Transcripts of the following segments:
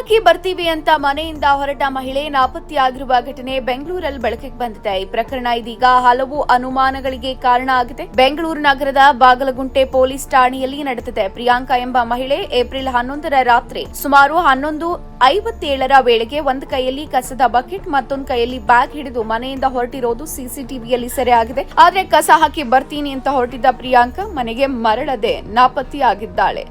ಹಾಕಿ ಬರ್ತೀವಿ ಅಂತ ಮನೆಯಿಂದ ಹೊರಟ ಮಹಿಳೆ ನಾಪತ್ತೆಯಾಗಿರುವ ಘಟನೆ ಬೆಂಗಳೂರಲ್ಲಿ ಬೆಳಕಿಗೆ ಬಂದಿದೆ. ಈ ಪ್ರಕರಣ ಇದೀಗ ಹಲವು ಅನುಮಾನಗಳಿಗೆ ಕಾರಣ ಆಗಿದೆ. ಬೆಂಗಳೂರು ನಗರದ ಬಾಗಲಗುಂಟೆ ಪೊಲೀಸ್ ಠಾಣೆಯಲ್ಲಿ ನಡೆದಿದೆ. ಪ್ರಿಯಾಂಕಾ ಎಂಬ ಮಹಿಳೆ ಏಪ್ರಿಲ್ 11ರ ರಾತ್ರಿ ಸುಮಾರು 11:57ರ ವೇಳೆಗೆ ಒಂದು ಕೈಯಲ್ಲಿ ಕಸದ ಬಕೆಟ್ ಮತ್ತೊಂದು ಕೈಯಲ್ಲಿ ಬ್ಯಾಗ್ ಹಿಡಿದು ಮನೆಯಿಂದ ಹೊರಟಿರೋದು ಸಿಸಿಟಿವಿಯಲ್ಲಿ ಸೆರೆಯಾಗಿದೆ. ಆದ್ರೆ ಕಸ ಹಾಕಿ ಬರ್ತೀನಿ ಅಂತ ಹೊರಟಿದ್ದ ಪ್ರಿಯಾಂಕಾ ಮನೆಗೆ ಮರಳದೆ ನಾಪತ್ತೆಯಾಗಿದ್ದಾಳೆ.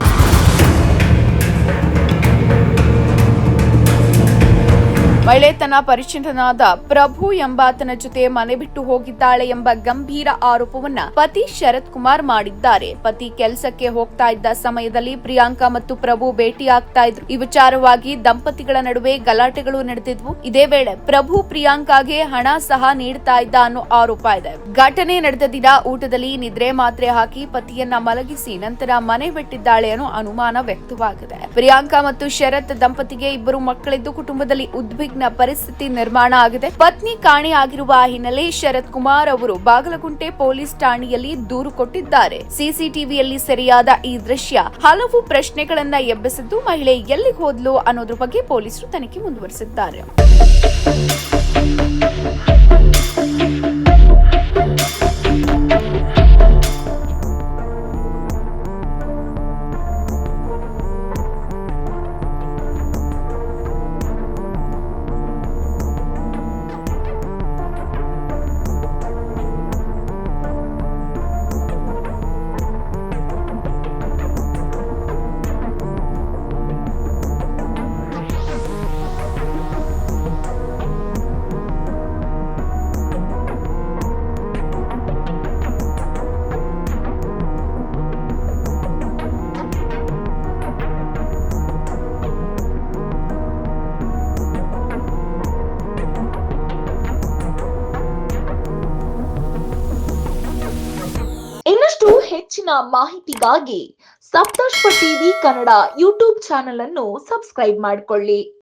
ಮಹಿಳೆ ತನ್ನ ಪರಿಚಿತನಾದ ಪ್ರಭು ಎಂಬಾತನ ಜೊತೆ ಮನೆ ಬಿಟ್ಟು ಹೋಗಿದ್ದಾಳೆ ಎಂಬ ಗಂಭೀರ ಆರೋಪವನ್ನ ಪತಿ ಶರತ್ ಕುಮಾರ್ ಮಾಡಿದ್ದಾರೆ. ಪತಿ ಕೆಲಸಕ್ಕೆ ಹೋಗ್ತಾ ಇದ್ದ ಸಮಯದಲ್ಲಿ ಪ್ರಿಯಾಂಕಾ ಮತ್ತು ಪ್ರಭು ಭೇಟಿಯಾಗ್ತಾ ಇದ್ರು. ಈ ವಿಚಾರವಾಗಿ ದಂಪತಿಗಳ ನಡುವೆ ಗಲಾಟೆಗಳು ನಡೆದಿದ್ವು. ಇದೇ ವೇಳೆ ಪ್ರಭು ಪ್ರಿಯಾಂಕಾಗೆ ಹಣ ಸಹ ನೀಡ್ತಾ ಇದ್ದ ಅನ್ನೋ ಆರೋಪ ಇದೆ. ಘಟನೆ ನಡೆದ ದಿನ ಊಟದಲ್ಲಿ ನಿದ್ರೆ ಮಾತ್ರೆ ಹಾಕಿ ಪತಿಯನ್ನ ಮಲಗಿಸಿ ನಂತರ ಮನೆ ಬಿಟ್ಟಿದ್ದಾಳೆ ಅನ್ನೋ ಅನುಮಾನ ವ್ಯಕ್ತವಾಗಿದೆ. ಪ್ರಿಯಾಂಕಾ ಮತ್ತು ಶರತ್ ದಂಪತಿಗೆ ಇಬ್ಬರು ಮಕ್ಕಳಿದ್ದು ಕುಟುಂಬದಲ್ಲಿ ಉದ್ವಿಗ್ನ ಪರಿಸ್ಥಿತಿ ನಿರ್ಮಾಣ ಆಗಿದೆ. ಪತ್ನಿ ಕಾಣೆಯಾಗಿರುವ ಹಿನ್ನೆಲೆ ಶರತ್ ಕುಮಾರ್ ಅವರು ಬಾಗಲಗುಂಟೆ ಪೊಲೀಸ್ ಠಾಣೆಯಲ್ಲಿ ದೂರು ಕೊಟ್ಟಿದ್ದಾರೆ. ಸಿಸಿಟಿವಿಯಲ್ಲಿ ಸೆರೆಯಾದ ಈ ದೃಶ್ಯ ಹಲವು ಪ್ರಶ್ನೆಗಳನ್ನ ಎಬ್ಬಿಸಿದ್ದು, ಮಹಿಳೆ ಎಲ್ಲಿಗೆ ಹೋದ್ಲು ಅನ್ನೋದ್ರ ಬಗ್ಗೆ ಪೊಲೀಸರು ತನಿಖೆ ಮುಂದುವರೆಸಿದ್ದಾರೆ. ಇನ್ನಷ್ಟು ಹೆಚ್ಚಿನ ಮಾಹಿತಿಗಾಗಿ ಸಪ್ತರ್ಷಿ ಟಿವಿ ಕನ್ನಡ ಯೂಟ್ಯೂಬ್ ಚಾನೆಲ್ ಅನ್ನು ಸಬ್ಸ್ಕ್ರೈಬ್ ಮಾಡಿಕೊಳ್ಳಿ.